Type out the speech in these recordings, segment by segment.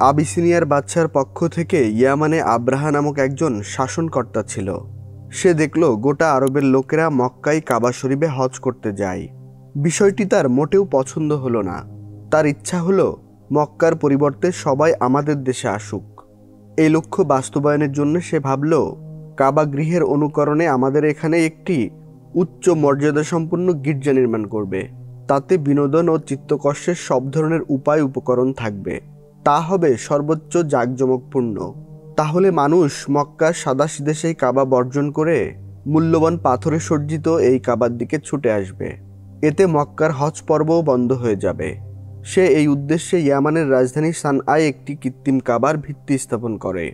আবিসিনিয়ার বাদশার পক্ষ থেকে ইয়ামানে আব্রাহা নামক একজন শাসনকর্তা ছিল। সে দেখল গোটা আরবের লোকেরা মক্কায় কাবা শরীফে হজ করতে যায়। বিষয়টি তার মোটেও পছন্দ হলো না। তার ইচ্ছা হলো মক্কার পরিবর্তে সবাই আমাদের দেশে আসুক। এই লক্ষ্য বাস্তবায়নের জন্য সে ভাবল, কাবা গৃহের অনুকরণে আমাদের এখানে একটি উচ্চ মর্যাদাসম্পন্ন গির্জা নির্মাণ করবে। তাতে বিনোদন ও চিত্তকর্ষের সব ধরনের উপায় উপকরণ থাকবে। তা হবে সর্বোচ্চ জাঁকজমকপূর্ণ। তাহলে মানুষ মক্কার সাদাসিধে সেই কাবা বর্জন করে মূল্যবান পাথরে সজ্জিত এই কাবার দিকে ছুটে আসবে। এতে মক্কার হজ পর্বও বন্ধ হয়ে যাবে। সে এই উদ্দেশ্যে ইয়ামানের রাজধানী সানআয় একটি কৃত্রিম কাবার ভিত্তি স্থাপন করে।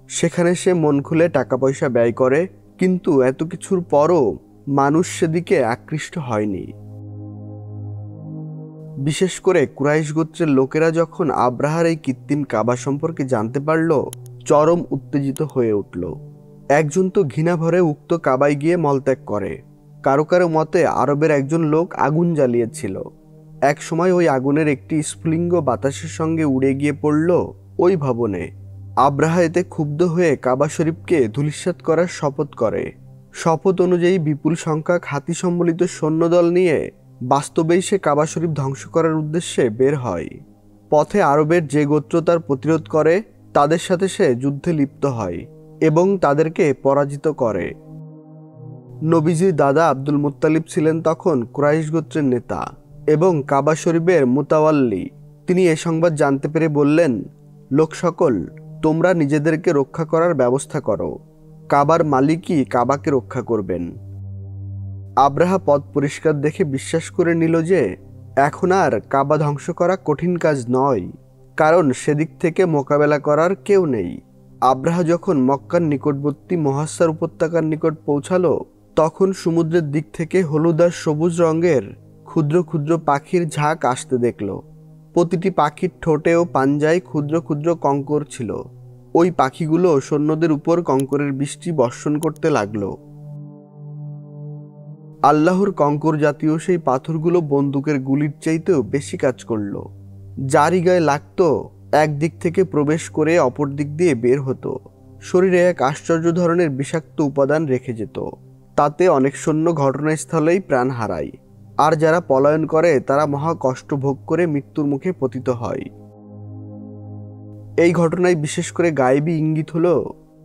সেখানে সে মন খুলে টাকা পয়সা ব্যয় করে, কিন্তু এত কিছুর পরও মানুষ সেদিকে আকৃষ্ট হয়নি। বিশেষ করে কুরাইশ গোত্রের লোকেরা যখন আব্রাহার এই কৃত্রিম কাবা সম্পর্কে জানতে পারল, চরম উত্তেজিত হয়ে উঠল। একজন তো ঘৃণা ভরে উক্ত কাবায় গিয়ে মলত্যাগ করে। কারো কারো মতে আরবের একজন লোক আগুন জ্বালিয়েছিল। এক সময় ওই আগুনের একটি স্ফুলিঙ্গ বাতাসের সঙ্গে উড়ে গিয়ে পড়ল ওই ভবনে। আব্রাহা এতে ক্ষুব্ধ হয়ে কাবা শরীফকে ধূলিসাৎ করার শপথ করে। শপথ অনুযায়ী বিপুল সংখ্যক হাতি সম্বলিত সৈন্যদল নিয়ে বাস্তবেই সে কাবা শরীফ ধ্বংস করার উদ্দেশ্যে বের হয়। পথে আরবের যে গোত্র তার প্রতিরোধ করে তাদের সাথে সে যুদ্ধে লিপ্ত হয় এবং তাদেরকে পরাজিত করে। নবীজির দাদা আব্দুল মুত্তালিব ছিলেন তখন কুরাইশ গোত্রের নেতা এবং কাবা শরীফের মুতাওয়াল্লি। তিনি এ সংবাদ জানতে পেরে বললেন, লোক সকল, তোমরা নিজেদেরকে রক্ষা করার ব্যবস্থা করো। কাবার মালিকই কাবাকে রক্ষা করবেন। আব্রাহা পথ পরিষ্কার দেখে বিশ্বাস করে নিল যে এখন আর কাবা ধ্বংস করা কঠিন কাজ নয়, কারণ সেদিক থেকে মোকাবেলা করার কেউ নেই। আব্রাহা যখন মক্কার নিকটবর্তী মহাস্সার উপত্যকার নিকট পৌঁছালো, তখন সমুদ্রের দিক থেকে হলুদ আর সবুজ রঙের ক্ষুদ্র ক্ষুদ্র পাখির ঝাঁক আসতে দেখল। প্রতিটি পাখির ঠোঁটে ও পাঞ্জায় ক্ষুদ্র ক্ষুদ্র কঙ্কর ছিল। ওই পাখিগুলো সৈন্যদের উপর কঙ্করের বৃষ্টি বর্ষণ করতে লাগলো। আল্লাহর কঙ্কর জাতীয় সেই পাথরগুলো বন্দুকের গুলির চাইতেও বেশি কাজ করল। যারই গায়ে লাগতো একদিক থেকে প্রবেশ করে অপর দিক দিয়ে বের হতো। শরীরে এক আশ্চর্য ধরনের বিষাক্ত উপাদান রেখে যেত। তাতে অনেক সৈন্য ঘটনাস্থলেই প্রাণ হারায়, আর যারা পলায়ন করে তারা মহা কষ্ট ভোগ করে মৃত্যুর মুখে পতিত হয়। এই ঘটনায় বিশেষ করে গায়েবী ইঙ্গিত হলো,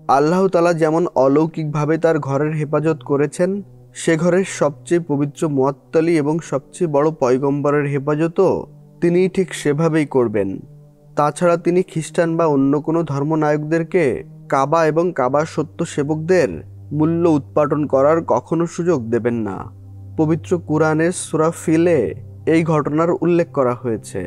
আল্লাহ তাআলা যেমন অলৌকিকভাবে তার ঘরের হেফাজত করেছেন, সে ঘরের সবচেয়ে পবিত্র মুআত্তালি এবং সবচেয়ে বড় পয়গম্বরের হেফাজতও তিনি ঠিক সেভাবেই করবেন। তাছাড়া তিনি খ্রিস্টান বা অন্য কোনো ধর্মনায়কদেরকে কাবা এবং কাবার সত্য সেবকদের মূল্য উৎপাটন করার কখনো সুযোগ দেবেন না। পবিত্র কুরআনের সূরা ফিলে এই ঘটনার উল্লেখ করা হয়েছে।